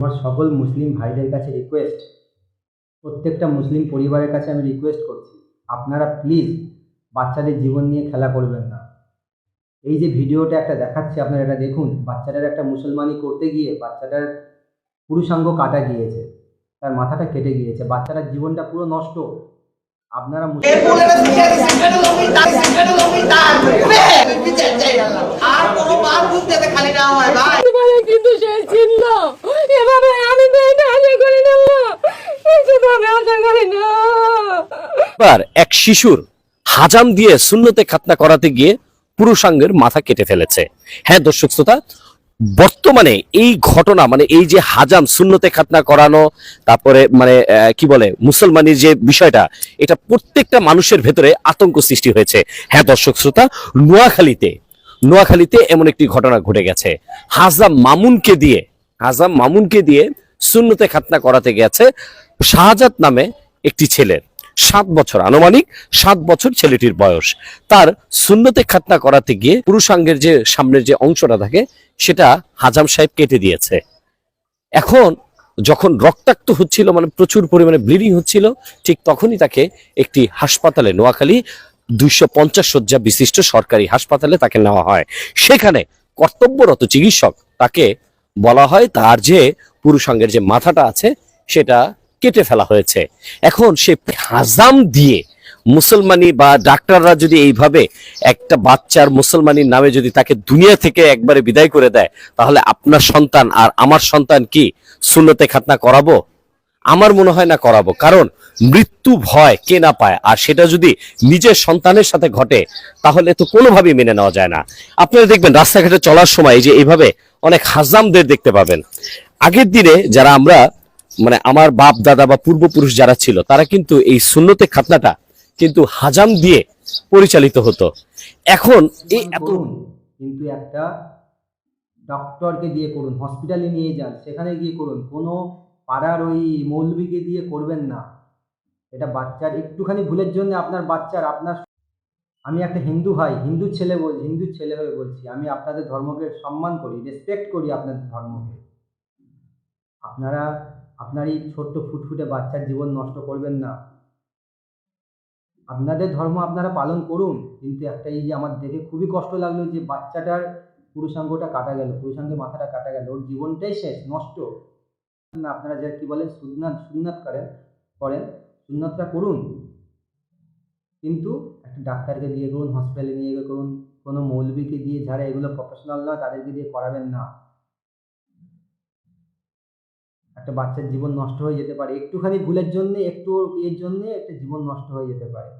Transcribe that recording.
আমার সকল মুসলিম ভাইদের কাছে রিকোয়েস্ট, প্রত্যেকটা মুসলিম পরিবারের কাছে আমি রিকোয়েস্ট করছি, আপনারা প্লিজ বাচ্চাদের জীবন নিয়ে খেলা করবেন না। এই যে ভিডিওটা একটা দেখাচ্ছে, আপনারা এটা দেখুন। বাচ্চাটার একটা মুসলমানি করতে গিয়ে বাচ্চাটার পুরুষাঙ্গ কাটা গিয়েছে, তার মাথাটা কেটে গিয়েছে, বাচ্চাটার জীবনটা পুরো নষ্ট। আপনারা কিন্তু সে ছিল এভাবে, আমি তো এটা আশা করি না, সেভাবে আশা করি না। এক শিশুর হাজাম দিয়ে সুন্নতে খাতনা করাতে গিয়ে পুরুষাঙ্গের মাথা কেটে ফেলেছে। হ্যাঁ দর্শক শ্রোতা, বর্তমানে এই ঘটনা মানে এই যে হাজাম সুন্নতে খাতনা করানো, তারপরে মানে কি বলে মুসলমানের যে বিষয়টা, এটা প্রত্যেকটা মানুষের ভেতরে আতঙ্ক সৃষ্টি হয়েছে। হ্যাঁ দর্শক শ্রোতা, নোয়াখালীতে এমন একটি ঘটনা ঘটে গেছে। হাজাম মামুনকে দিয়ে সুন্নতে খাতনা করাতে গেছে শাহজাদ নামে একটি ছেলের। 7 বছর, আনুমানিক 7 বছর ছেলেটির বয়স। তার সুন্নতে খাতনা করাতে গিয়ে পুরুষাঙ্গের যে সামনের যে অংশটা থাকে সেটা হাজাম সাহেব কেটে দিয়েছে। এখন যখন রক্তাক্ত হচ্ছিল, মানে প্রচুর পরিমাণে ব্লিডিং হচ্ছিল, ঠিক তখনই তাকে একটি হাসপাতালে, নোয়াখালী 250 শয্যা বিশিষ্ট সরকারি হাসপাতালে তাকে নেওয়া হয়। সেখানে কর্তব্যরত চিকিৎসক তাকে বলা হয় তার যে পুরুষাঙ্গের যে মাথাটা আছে সেটা কেটে ফেলা হয়েছে। এখন সে হাজাম দিয়ে মুসলমানি বা ডাক্তাররা যদি এইভাবে একটা বাচ্চার মুসলমানির নামে যদি তাকে দুনিয়া থেকে একবারে বিদায় করে দেয়, তাহলে আপনার সন্তান আর আমার সন্তান কি সুন্নতে খাতনা করাবো? আমার মনে হয় না করাবো। কারণ মৃত্যু ভয় কে না পায়, আর সেটা যদি নিজের সন্তানের সাথে ঘটে তাহলে তো কোনোভাবেই মেনে নেওয়া যায় না। আপনারা দেখবেন রাস্তাঘাটে চলার সময় যে এইভাবে অনেক হাজামদের দেখতে পাবেন। আগের দিনে যারা আমরা মানে আমার বাপ দাদা বা পূর্বপুরুষ যারা ছিল, তারা কিন্তু এই সুন্নতে খাতনাটা কিন্তু হাজাম দিয়ে পরিচালিত হতো। এখন এই এত কিন্তু একটা ডক্টরকে দিয়ে করুন, হসপিটালে নিয়ে যান, সেখানে গিয়ে করুন, কোনো পাড়ার ওই মৌলবীকে দিয়ে করবেন না। এটা বাচ্চার একটুখানি ভুলের জন্য আপনার বাচ্চার আপনার আমি একটা হিন্দু ভাই, হিন্দুর ছেলে হয়ে বলছি, আমি আপনাদের ধর্মকে সম্মান করি, রেসপেক্ট করি আপনাদের ধর্মকে। আপনারা আপনার এই ছোট্ট ফুটফুটে বাচ্চার জীবন নষ্ট করবেন না। আপনাদের ধর্ম আপনারা পালন করুন, কিন্তু একটা এই যে আমার দেখে খুবই কষ্ট লাগলো যে বাচ্চাটার পুরুষাঙ্গটা কাটা গেল, পুরুষাঙ্গের মাথাটা কাটা গেল, ওর জীবনটাই শেষ, নষ্ট। না, আপনারা যা কি বলেন সুন্নাত করেন, সুন্নাতটা করুন, কিন্তু একটা ডাক্তারকে দিয়ে করুন, হসপিটালে নিয়ে গিয়ে করুন, কোনো মৌলবীকে দিয়ে, যারা এগুলো প্রফেশনাল নয় তাদেরকে দিয়ে করাবেন না। একটা বাচ্চার জীবন নষ্ট হয়ে যেতে পারে, একটুখানি ভুলের জন্য, একটু এর জন্য একটা জীবন নষ্ট হয়ে যেতে পারে।